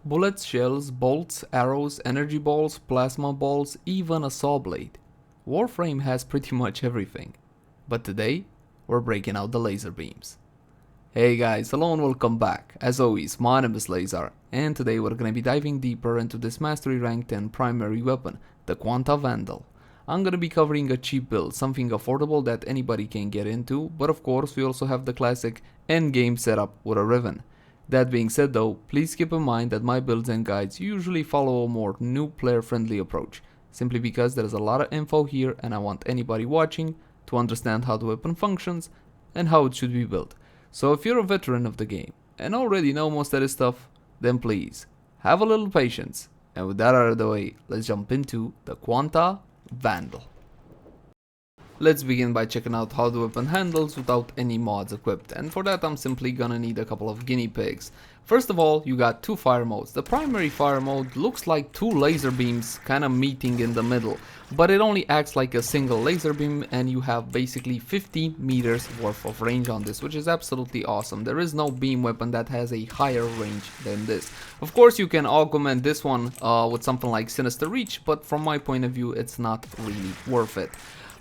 Bullets, shells, bolts, arrows, energy balls, plasma balls, even a saw blade. Warframe has pretty much everything. But today, we're breaking out the laser beams. Hey guys, hello and welcome back. As always, my name is Leyzar, and today we're gonna be diving deeper into this Mastery Rank 10 primary weapon, the Quanta Vandal. I'm gonna be covering a cheap build, something affordable that anybody can get into, but of course we also have the classic endgame setup with a Riven. That being said though, please keep in mind that my builds and guides usually follow a more new player friendly approach, simply because there is a lot of info here and I want anybody watching to understand how the weapon functions and how it should be built. So if you're a veteran of the game and already know most of this stuff, then please have a little patience. And with that out of the way, let's jump into the Quanta Vandal. Let's begin by checking out how the weapon handles without any mods equipped, and for that I'm simply gonna need a couple of guinea pigs. First of all, you got two fire modes. The primary fire mode looks like two laser beams kinda meeting in the middle, but it only acts like a single laser beam and you have basically 50 meters worth of range on this, which is absolutely awesome. There is no beam weapon that has a higher range than this. Of course you can augment this one with something like Sinister Reach, but from my point of view it's not really worth it.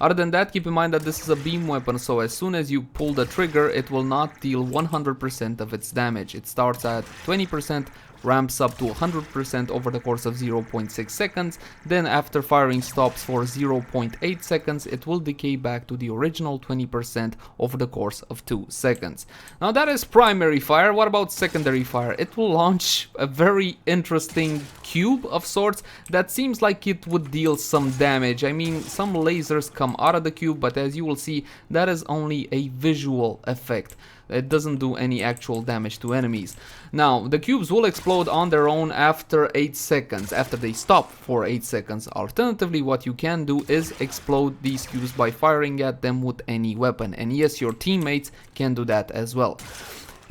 Other than that, keep in mind that this is a beam weapon, so as soon as you pull the trigger, it will not deal 100% of its damage. It starts at 20%, ramps up to 100% over the course of 0.6 seconds, then after firing stops for 0.8 seconds, it will decay back to the original 20% over the course of 2 seconds. Now that is primary fire. What about secondary fire? It will launch a very interesting cube of sorts that seems like it would deal some damage. I mean, some lasers come out of the cube, but as you will see, that is only a visual effect. It doesn't do any actual damage to enemies. Now, the cubes will explode on their own after 8 seconds, after they stop for 8 seconds. Alternatively, what you can do is explode these cubes by firing at them with any weapon. And yes, your teammates can do that as well.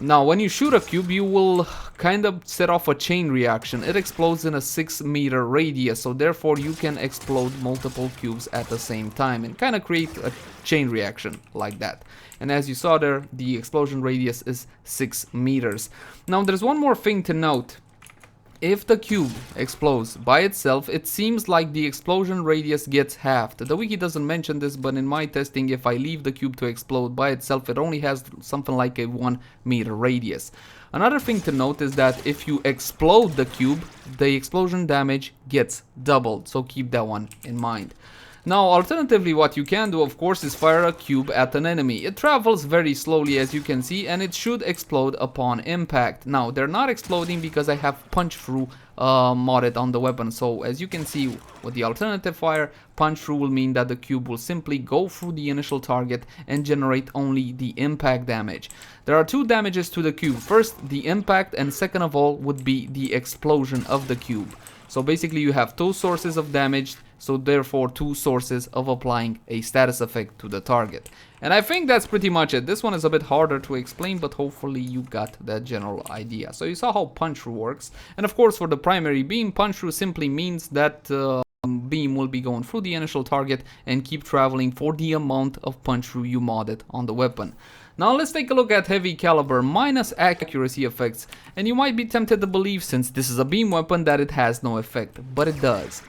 Now, when you shoot a cube, you will kind of set off a chain reaction. It explodes in a 6-meter radius, so therefore you can explode multiple cubes at the same time and kind of create a chain reaction like that. And as you saw there, the explosion radius is 6 meters. Now, there's one more thing to note. If the cube explodes by itself, it seems like the explosion radius gets halved. The wiki doesn't mention this, but in my testing, if I leave the cube to explode by itself, it only has something like a 1-meter radius. Another thing to note is that if you explode the cube, the explosion damage gets doubled, so keep that one in mind. Now, alternatively, what you can do, of course, is fire a cube at an enemy. It travels very slowly, as you can see, and it should explode upon impact. Now, they're not exploding because I have punch through modded on the weapon. So, as you can see, with the alternative fire, punch through will mean that the cube will simply go through the initial target and generate only the impact damage. There are two damages to the cube. First, the impact, and second of all would be the explosion of the cube. So basically you have two sources of damage, so therefore two sources of applying a status effect to the target. And I think that's pretty much it. This one is a bit harder to explain, but hopefully you got that general idea. So you saw how punch through works. And of course for the primary beam, punch through simply means that beam will be going through the initial target and keep traveling for the amount of punch through you modded on the weapon. Now let's take a look at heavy caliber minus accuracy effects, and you might be tempted to believe, since this is a beam weapon, that it has no effect, but it does.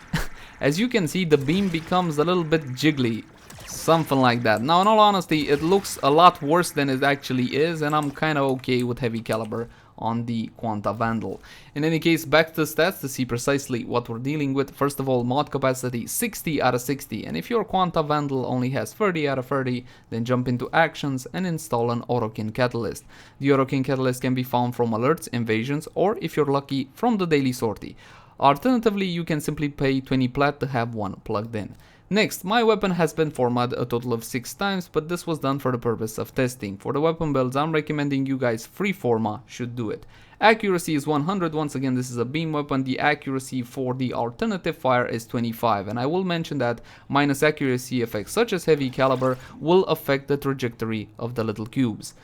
As you can see, the beam becomes a little bit jiggly, something like that. Now in all honesty, it looks a lot worse than it actually is, and I'm kinda okay with heavy caliber on the Quanta Vandal. In any case, back to the stats to see precisely what we're dealing with. First of all, mod capacity 60 out of 60, and if your Quanta Vandal only has 30 out of 30, then jump into actions and install an autokin catalyst. The autokin catalyst can be found from alerts, invasions, or if you're lucky, from the daily sortie. Alternatively, you can simply pay 20 plat to have one plugged in. Next, my weapon has been formatted a total of 6 times, but this was done for the purpose of testing. For the weapon builds I'm recommending you guys, free format should do it. Accuracy is 100, once again this is a beam weapon. The accuracy for the alternative fire is 25, and I will mention that minus accuracy effects such as heavy caliber will affect the trajectory of the little cubes.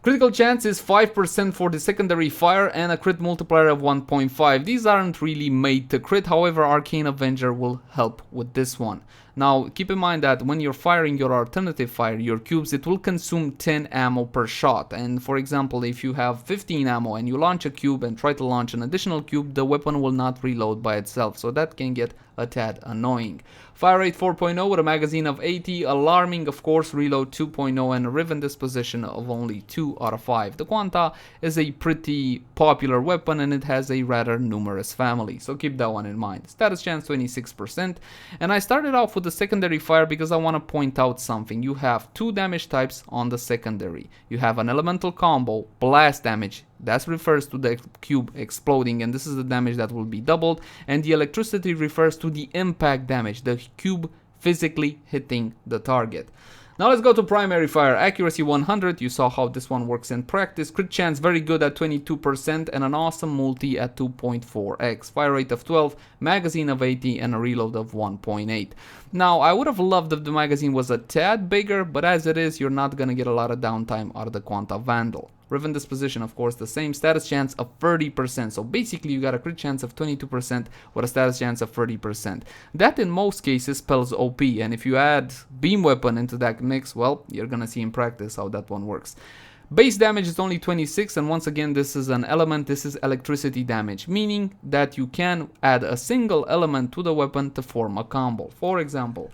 Critical chance is 5% for the secondary fire and a crit multiplier of 1.5. These aren't really made to crit, however Arcane Avenger will help with this one. Now keep in mind that when you're firing your alternative fire, your cubes, it will consume 10 ammo per shot. And for example, if you have 15 ammo and you launch a cube and try to launch an additional cube, the weapon will not reload by itself, so that can get a tad annoying. Fire rate 4.0 with a magazine of 80, alarming of course, reload 2.0, and a Riven disposition of only 2 out of 5. The Quanta is a pretty popular weapon and it has a rather numerous family, so keep that one in mind. Status chance 26%, and I started off with the secondary fire because I want to point out something. You have 2 damage types on the secondary. You have an elemental combo, blast damage. That refers to the cube exploding, and this is the damage that will be doubled, and the electricity refers to the impact damage, the cube physically hitting the target. Now let's go to primary fire. Accuracy 100, you saw how this one works in practice. Crit chance very good at 22% and an awesome multi at 2.4x. Fire rate of 12, magazine of 80 and a reload of 1.8. Now I would have loved if the magazine was a tad bigger, but as it is, you're not gonna get a lot of downtime out of the Quanta Vandal. Riven disposition, of course, the same. Status chance of 30%. So basically you got a crit chance of 22% with a status chance of 30%. That in most cases spells OP, and if you add beam weapon into that mix, well, you're gonna see in practice how that one works. Base damage is only 26, and once again this is an element, this is electricity damage, meaning that you can add a single element to the weapon to form a combo. For example,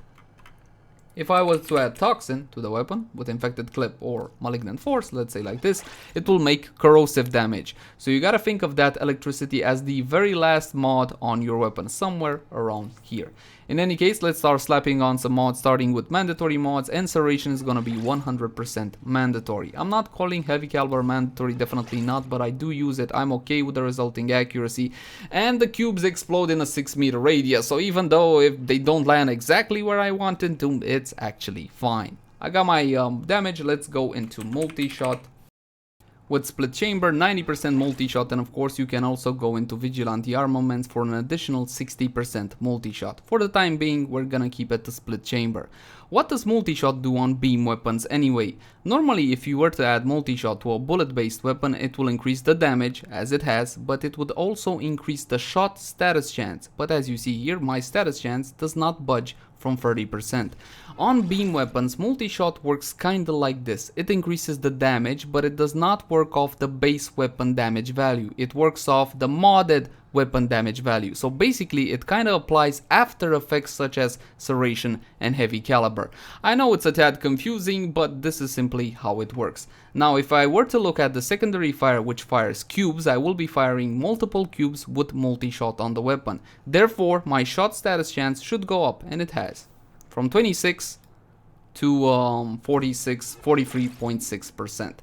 if I was to add Toxin to the weapon with Infected Clip or Malignant Force, let's say like this, it will make corrosive damage. So you gotta think of that electricity as the very last mod on your weapon, somewhere around here. In any case, let's start slapping on some mods, starting with mandatory mods, and Serration is gonna be 100% mandatory. I'm not calling heavy caliber mandatory, definitely not, but I do use it. I'm okay with the resulting accuracy, and the cubes explode in a 6-meter radius, so even though if they don't land exactly where I wanted to, it's actually fine. I got my damage. Let's go into multi-shot. With split chamber, 90% multi-shot, and of course you can also go into vigilante armaments for an additional 60% multi-shot. For the time being, we're gonna keep it to split chamber. What does multi-shot do on beam weapons anyway? Normally, if you were to add multi-shot to a bullet-based weapon, it will increase the damage, as it has, but it would also increase the shot status chance. But as you see here, my status chance does not budge from 30%. On beam weapons, multi-shot works kinda like this. It increases the damage, but it does not work off the base weapon damage value. It works off the modded weapon damage value. So basically it kind of applies after effects such as serration and heavy caliber. I know it's a tad confusing, but this is simply how it works. Now if I were to look at the secondary fire, which fires cubes, I will be firing multiple cubes with multi-shot on the weapon. Therefore my shot status chance should go up, and it has, from 26 to 43.6%.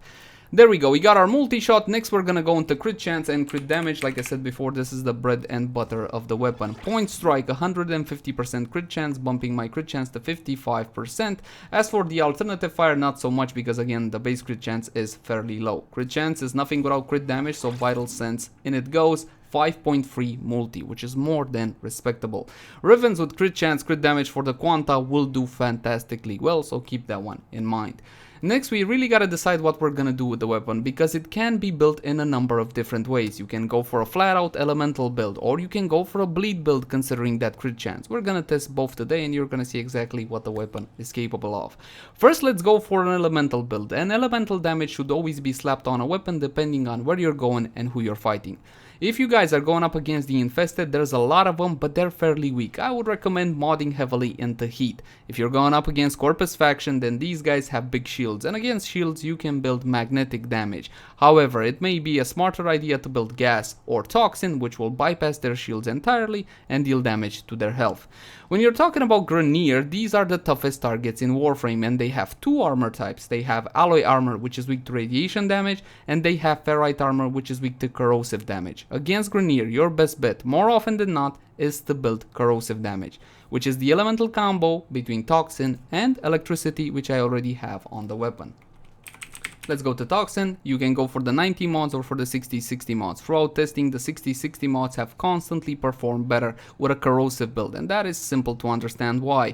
There we go, we got our multi-shot. Next we're gonna go into crit chance and crit damage. Like I said before, this is the bread and butter of the weapon. Point strike, 150% crit chance, bumping my crit chance to 55%. As for the alternative fire, not so much, because again the base crit chance is fairly low. Crit chance is nothing without crit damage, so vital sense in it goes. 5.3 multi, which is more than respectable. Rivens with crit chance, crit damage for the Quanta will do fantastically well, so keep that one in mind. Next, we really gotta decide what we're gonna do with the weapon, because it can be built in a number of different ways. You can go for a flat out elemental build, or you can go for a bleed build considering that crit chance. We're gonna test both today and you're gonna see exactly what the weapon is capable of. First, let's go for an elemental build. And elemental damage should always be slapped on a weapon depending on where you're going and who you're fighting. If you guys are going up against the infested, there's a lot of them, but they're fairly weak. I would recommend modding heavily into heat. If you're going up against Corpus faction, then these guys have big shields, and against shields you can build magnetic damage. However, it may be a smarter idea to build gas or toxin, which will bypass their shields entirely and deal damage to their health. When you're talking about Grenier, these are the toughest targets in Warframe, and they have two armor types. They have alloy armor, which is weak to radiation damage, and they have ferrite armor, which is weak to corrosive damage. Against Grenier, your best bet, more often than not, is to build corrosive damage, which is the elemental combo between toxin and electricity, which I already have on the weapon. Let's go to toxin. You can go for the 90 mods or for the 60-60 mods. Throughout testing, the 60-60 mods have constantly performed better with a corrosive build, and that is simple to understand why.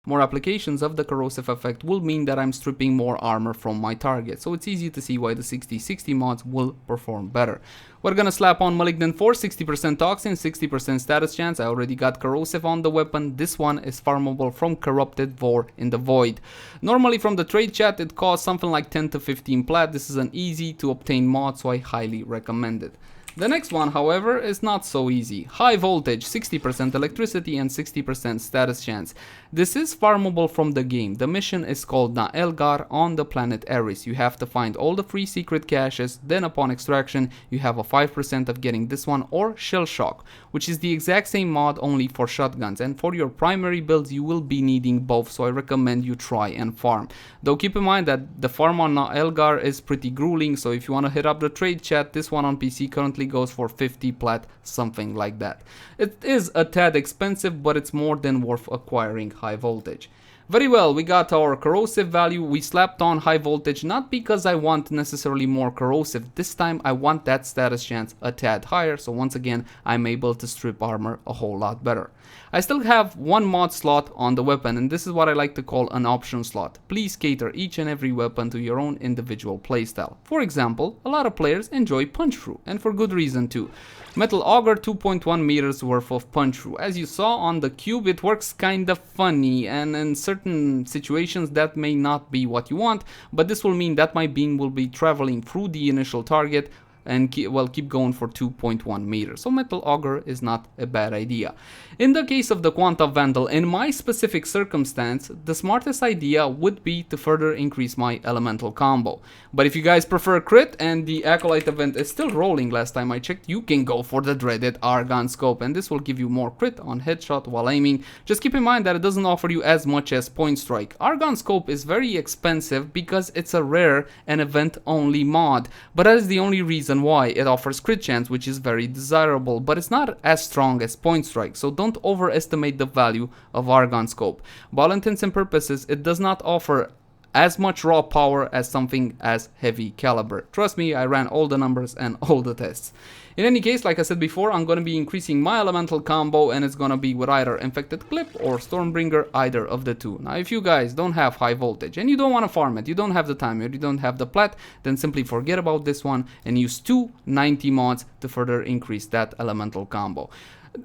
More applications of the corrosive effect will mean that I'm stripping more armor from my target, so it's easy to see why the 60/60 mods will perform better. We're gonna slap on Malignant Force, 60% Toxin, 60% status chance. I already got Corrosive on the weapon. This one is farmable from Corrupted Vor in the Void. Normally from the trade chat it costs something like 10 to 15 plat. This is an easy to obtain mod, so I highly recommend it. The next one, however, is not so easy. High voltage, 60% electricity and 60% status chance. This is farmable from the game. The mission is called Na Elgar on the planet Eris. You have to find all the free secret caches, then upon extraction you have a 5% of getting this one, or Shell Shock, which is the exact same mod only for shotguns, and for your primary builds you will be needing both, so I recommend you try and farm. Though keep in mind that the farm on Na Elgar is pretty grueling, so if you want to hit up the trade chat, this one on PC currently goes for 50 plat, something like that. It is a tad expensive, but it's more than worth acquiring high voltage. Very well, we got our corrosive value. We slapped on high voltage, not because I want necessarily more corrosive. This time I want that status chance a tad higher, so once again I'm able to strip armor a whole lot better. I still have one mod slot on the weapon, and this is what I like to call an option slot. Please cater each and every weapon to your own individual playstyle. For example, a lot of players enjoy punch through, and for good reason too. Metal Auger, 2.1 meters worth of punch through. As you saw on the cube, it works kinda funny, and in certain situations that may not be what you want, but this will mean that my beam will be traveling through the initial target and keep going for 2.1 meters. So Metal Auger is not a bad idea. In the case of the Quanta Vandal, in my specific circumstance, the smartest idea would be to further increase my elemental combo. But if you guys prefer crit and the Acolyte event is still rolling last time I checked, you can go for the dreaded Argon Scope, and this will give you more crit on headshot while aiming. Just keep in mind that it doesn't offer you as much as Point Strike. Argon Scope is very expensive because it's a rare and event only mod, but that is the only reason why. It offers crit chance, which is very desirable, but it's not as strong as Point Strike, so don't overestimate the value of Argon Scope. By all intents and purposes, it does not offer as much raw power as something as heavy caliber. Trust me, I ran all the numbers and all the tests. In any case, like I said before, I'm going to be increasing my elemental combo, and it's going to be with either Infected Clip or Stormbringer, either of the two. Now, if you guys don't have high voltage and you don't want to farm it, you don't have the time, or you don't have the plat, then simply forget about this one and use two 90 mods to further increase that elemental combo.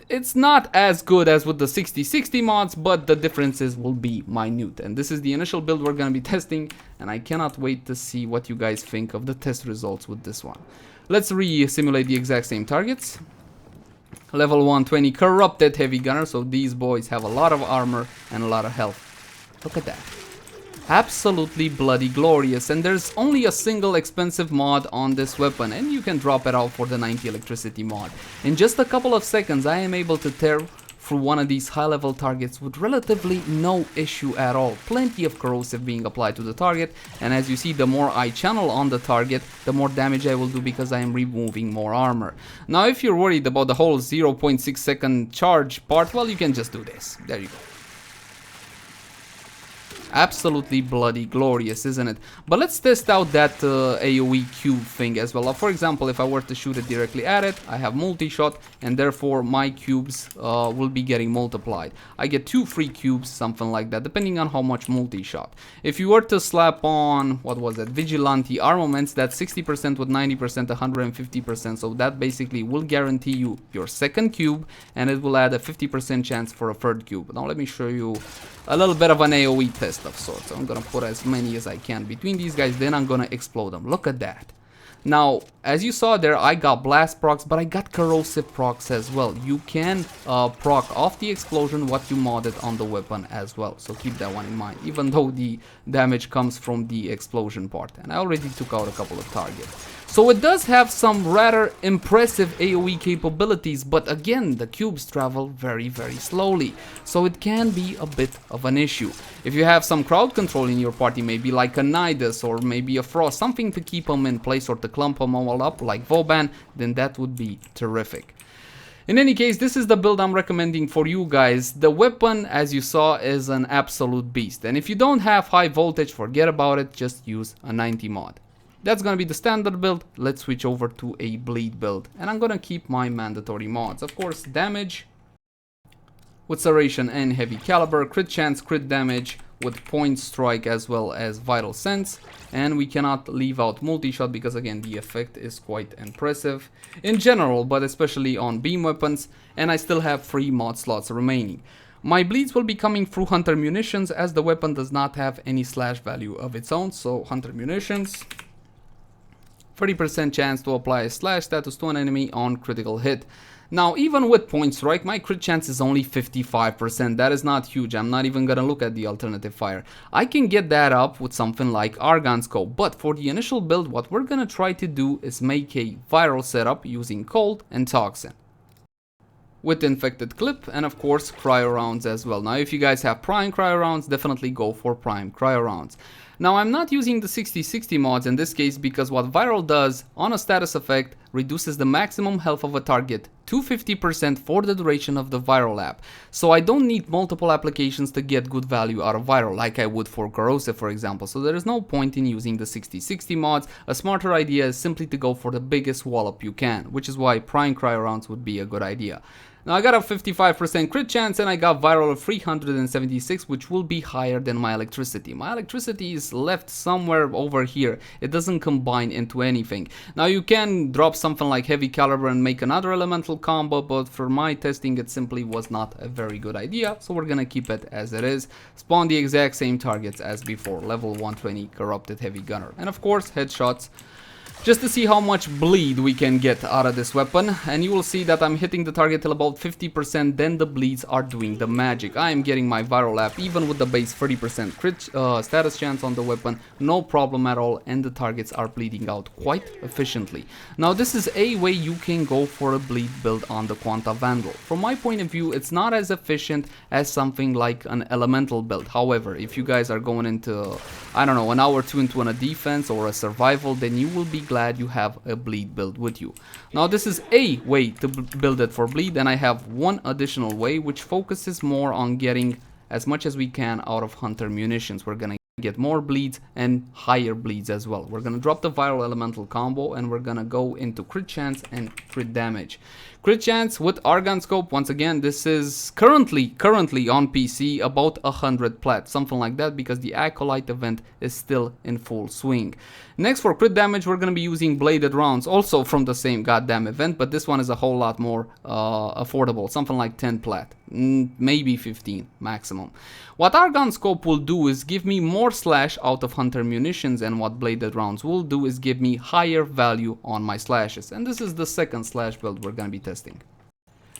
It's not as good as with the 60/60 mods, but the differences will be minute. And this is the initial build we're going to be testing, and I cannot wait to see what you guys think of the test results with this one. Let's re-simulate the exact same targets. Level 120 Corrupted Heavy Gunner, so these boys have a lot of armor and a lot of health. Look at that. Absolutely bloody glorious, and there's only a single expensive mod on this weapon, and you can drop it out for the 90 electricity mod. In just a couple of seconds I am able to tear through one of these high level targets with relatively no issue at all. Plenty of corrosive being applied to the target, and as you see, the more I channel on the target, the more damage I will do because I am removing more armor. Now if you're worried about the whole 0.6 second charge part, well, you can just do this. There you go. Absolutely bloody glorious, isn't it? But let's test out that AoE cube thing as well. For example, if I were to shoot it directly at it, I have multi-shot, and therefore my cubes will be getting multiplied. I get 2 free cubes, something like that, depending on how much multi-shot. If you were to slap on, what was that, Vigilante Armaments, that's 60% with 90%, 150%, so that basically will guarantee you your second cube, and it will add a 50% chance for a third cube. Now let me show you a little bit of an AoE test of sorts. So I'm gonna put as many as I can between these guys, then I'm gonna explode them. Look at that. Now, as you saw there, I got blast procs, but I got corrosive procs as well. You can proc off the explosion what you modded on the weapon as well, so keep that one in mind, even though the damage comes from the explosion part. And I already took out a couple of targets. So it does have some rather impressive AoE capabilities, but again, the cubes travel very, very slowly, so it can be a bit of an issue. If you have some crowd control in your party, maybe like a Nidus or maybe a Frost, something to keep them in place or to clump them all up like Vauban, then that would be terrific. In any case, this is the build I'm recommending for you guys. The weapon, as you saw, is an absolute beast, and if you don't have high voltage, forget about it, just use a 90 mod. That's gonna be the standard build. Let's switch over to a bleed build, and I'm gonna keep my mandatory mods. Of course, damage, with serration and heavy caliber, crit chance, crit damage with point strike as well as vital sense, and we cannot leave out multi-shot because again the effect is quite impressive in general, but especially on beam weapons, and I still have 3 mod slots remaining. My bleeds will be coming through Hunter Munitions as the weapon does not have any slash value of its own, so Hunter Munitions, 30% chance to apply a slash status to an enemy on critical hit. Now, even with point strike, my crit chance is only 55%. That is not huge. I'm not even gonna look at the alternative fire. I can get that up with something like Argon Scope, but for the initial build, what we're gonna try to do is make a viral setup using Cold and Toxin, with infected clip and of course cryo rounds as well. Now if you guys have prime cryo rounds, definitely go for prime cryo rounds. Now I'm not using the 60/60 mods in this case because what viral does on a status effect reduces the maximum health of a target to 50% for the duration of the viral app. So I don't need multiple applications to get good value out of viral like I would for Corrosive, for example. So there is no point in using the 60/60 mods. A smarter idea is simply to go for the biggest wallop you can, which is why prime cryo rounds would be a good idea. Now I got a 55% crit chance and I got viral of 376, which will be higher than my electricity. My electricity is left somewhere over here. It doesn't combine into anything. Now you can drop something like heavy caliber and make another elemental combo, but for my testing it simply was not a very good idea. So we're gonna keep it as it is. Spawn the exact same targets as before. Level 120 corrupted heavy gunner. And of course headshots, just to see how much bleed we can get out of this weapon, and you will see that I'm hitting the target till about 50%, then the bleeds are doing the magic. I am getting my viral app even with the base 30% crit status chance on the weapon, no problem at all, and the targets are bleeding out quite efficiently. Now this is a way you can go for a bleed build on the Quanta Vandal. From my point of view, it's not as efficient as something like an elemental build. However, if you guys are going into, I don't know, an hour or two into a defense or a survival, then you will be glad you have a bleed build with you. Now this is a way to build it for bleed, and I have one additional way which focuses more on getting as much as we can out of Hunter Munitions. We're gonna get more bleeds and higher bleeds as well. We're gonna drop the viral elemental combo and we're gonna go into crit chance and crit damage. Crit chance with Argon Scope, once again, this is currently on PC about 100 plat, something like that, because the Acolyte event is still in full swing. Next, for crit damage, we're gonna be using bladed rounds, also from the same goddamn event, but this one is a whole lot more affordable, something like 10 plat, maybe 15 maximum. What Argon Scope will do is give me more slash out of Hunter Munitions, and what bladed rounds will do is give me higher value on my slashes, and this is the second slash build we're gonna be testing.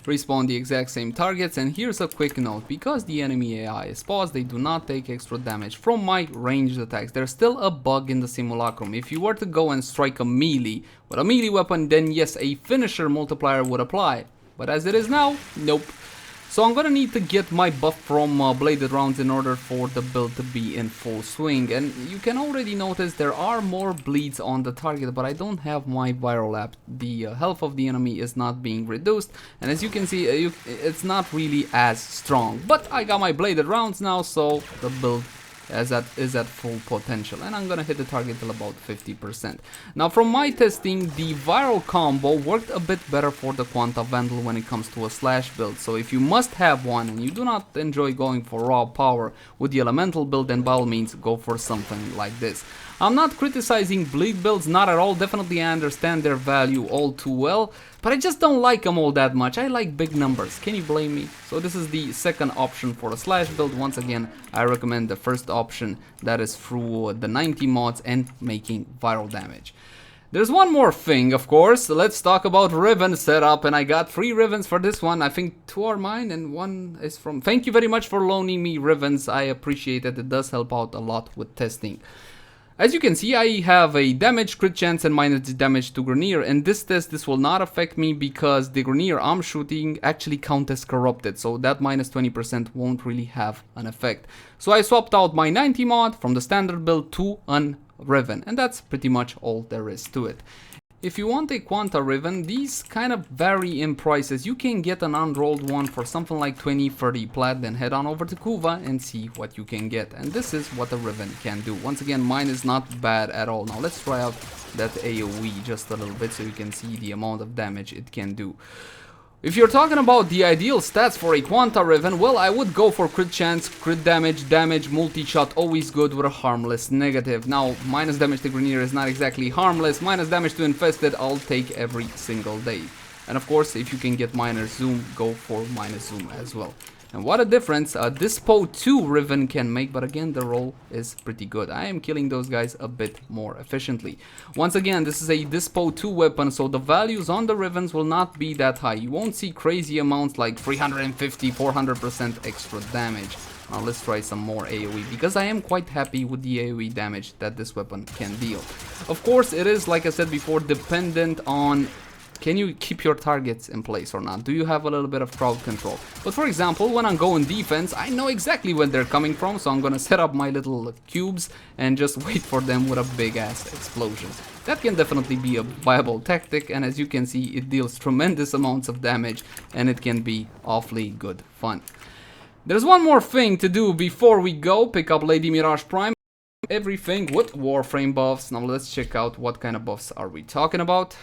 Respawn the exact same targets, and here's a quick note: because the enemy AI is paused, they do not take extra damage from my ranged attacks. There's still a bug in the simulacrum. If you were to go and strike a melee with a melee weapon, then yes, a finisher multiplier would apply, but as it is now, nope. So I'm gonna need to get my buff from bladed rounds in order for the build to be in full swing. And you can already notice there are more bleeds on the target, but I don't have my viral app. The health of the enemy is not being reduced, and as you can see, it's not really as strong. But I got my bladed rounds now, so the build is at full potential, and I'm gonna hit the target till about 50%. Now from my testing, the viral combo worked a bit better for the Quanta Vandal when it comes to a slash build. So if you must have one and you do not enjoy going for raw power with the elemental build, then by all means go for something like this. I'm not criticizing bleed builds, not at all. Definitely I understand their value all too well, but I just don't like them all that much. I like big numbers, can you blame me? So this is the second option for a slash build. Once again, I recommend the first option, that is through the 90 mods and making viral damage. There's one more thing, of course. Let's talk about Riven setup, and I got 3 Rivens for this one. I think 2 are mine and 1 is from... Thank you very much for loaning me Rivens. I appreciate it. It does help out a lot with testing. As you can see, I have a damage, crit chance, and minus damage to Grenier. In this test, this will not affect me because the Grenier I'm shooting actually count as corrupted, so that minus 20% won't really have an effect. So I swapped out my 90 mod from the standard build to an Riven, and that's pretty much all there is to it. If you want a Quanta Riven, these kind of vary in prices. You can get an unrolled one for something like 20-30 plat, then head on over to Kuva and see what you can get. And this is what a Riven can do. Once again, mine is not bad at all. Now let's try out that AoE just a little bit so you can see the amount of damage it can do. If you're talking about the ideal stats for a Quanta Riven, well, I would go for crit chance, crit damage, multi-shot, always good with a harmless negative. Now, minus damage to Grenier is not exactly harmless, minus damage to Infested I'll take every single day. And of course, if you can get minus zoom, go for minus zoom as well. And what a difference a Dispo 2 Riven can make, but again, the roll is pretty good. I am killing those guys a bit more efficiently. Once again, this is a Dispo 2 weapon, so the values on the Rivens will not be that high. You won't see crazy amounts like 350, 400% extra damage. Now let's try some more AoE, because I am quite happy with the AoE damage that this weapon can deal. Of course, it is, like I said before, dependent on can you keep your targets in place or not? Do you have a little bit of crowd control? But for example, when I'm going defense, I know exactly where they're coming from, so I'm gonna set up my little cubes and just wait for them with a big ass explosion. That can definitely be a viable tactic, and as you can see, it deals tremendous amounts of damage and it can be awfully good fun. There's one more thing to do before we go. Pick up Lady Mirage Prime. Everything with Warframe buffs. Now let's check out what kind of buffs are we talking about.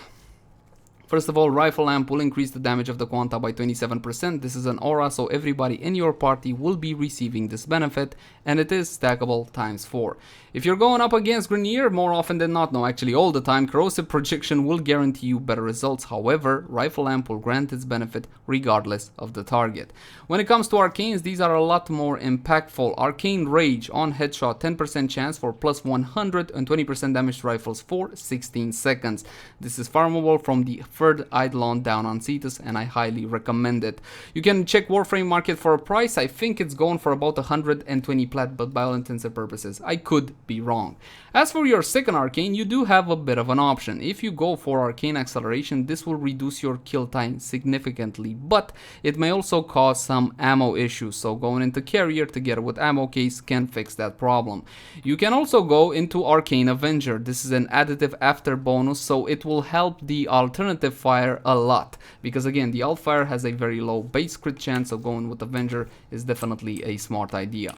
First of all, Rifle Lamp will increase the damage of the Quanta by 27%. This is an aura, so everybody in your party will be receiving this benefit, and it is stackable times 4. If you're going up against Grenier, more often than not, no, actually all the time, Corrosive Projection will guarantee you better results. However, Rifle Lamp will grant its benefit regardless of the target. When it comes to Arcanes, these are a lot more impactful. Arcane Rage on headshot, 10% chance for plus 100 and 20% damage to rifles for 16 seconds. This is farmable from the third Eidolon down on Cetus, and I highly recommend it. You can check Warframe market for a price. I think it's going for about 120 plat, but by all intents and purposes, I could be wrong. As for your second Arcane, you do have a bit of an option. If you go for Arcane Acceleration, this will reduce your kill time significantly, but it may also cause some ammo issues, so going into Carrier together with Ammo Case can fix that problem. You can also go into Arcane Avenger. This is an additive after bonus, so it will help the alternative fire a lot, because again, the alt fire has a very low base crit chance, so going with Avenger is definitely a smart idea.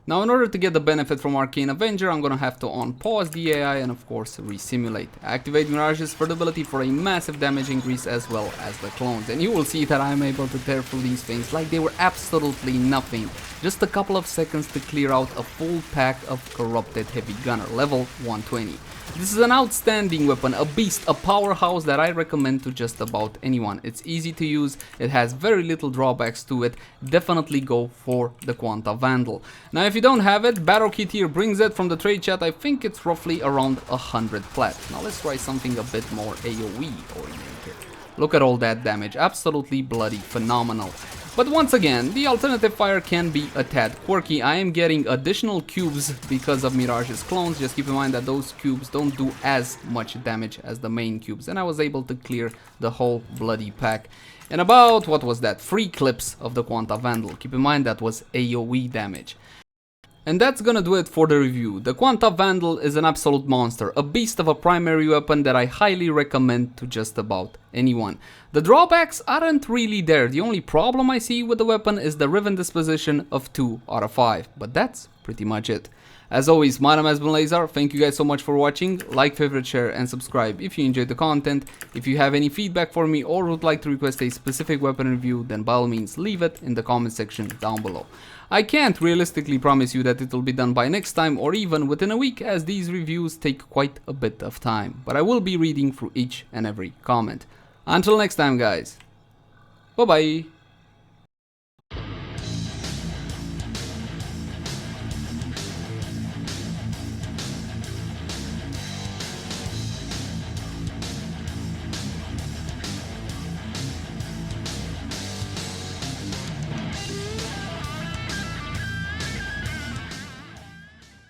Now, in order to get the benefit from Arcane Avenger, I'm gonna have to unpause the AI and of course resimulate. Activate Mirages for the ability for a massive damage increase as well as the clones. And you will see that I'm able to tear through these things like they were absolutely nothing. Just a couple of seconds to clear out a full pack of Corrupted Heavy Gunner, level 120. This is an outstanding weapon, a beast, a powerhouse that I recommend to just about anyone. It's easy to use, it has very little drawbacks to it. Definitely go for the Quanta Vandal. Now, if you don't have it, Battle Kit here brings it from the trade chat. I think it's roughly around 100 plat. Now let's try something a bit more AoE oriented. Look at all that damage, absolutely bloody phenomenal. But once again, the alternative fire can be a tad quirky. I am getting additional cubes because of Mirage's clones. Just keep in mind that those cubes don't do as much damage as the main cubes. And I was able to clear the whole bloody pack. And about, what was that, 3 clips of the Quanta Vandal. Keep in mind that was AoE damage. And that's gonna do it for the review. The Quanta Vandal is an absolute monster, a beast of a primary weapon that I highly recommend to just about anyone. The drawbacks aren't really there. The only problem I see with the weapon is the Riven disposition of 2 out of 5, but that's pretty much it. As always, my name has been Leyzar. Thank you guys so much for watching. Like, favorite, share and subscribe if you enjoyed the content. If you have any feedback for me or would like to request a specific weapon review, then by all means leave it in the comment section down below. I can't realistically promise you that it will be done by next time or even within a week, as these reviews take quite a bit of time, but I will be reading through each and every comment. Until next time, guys, bye bye.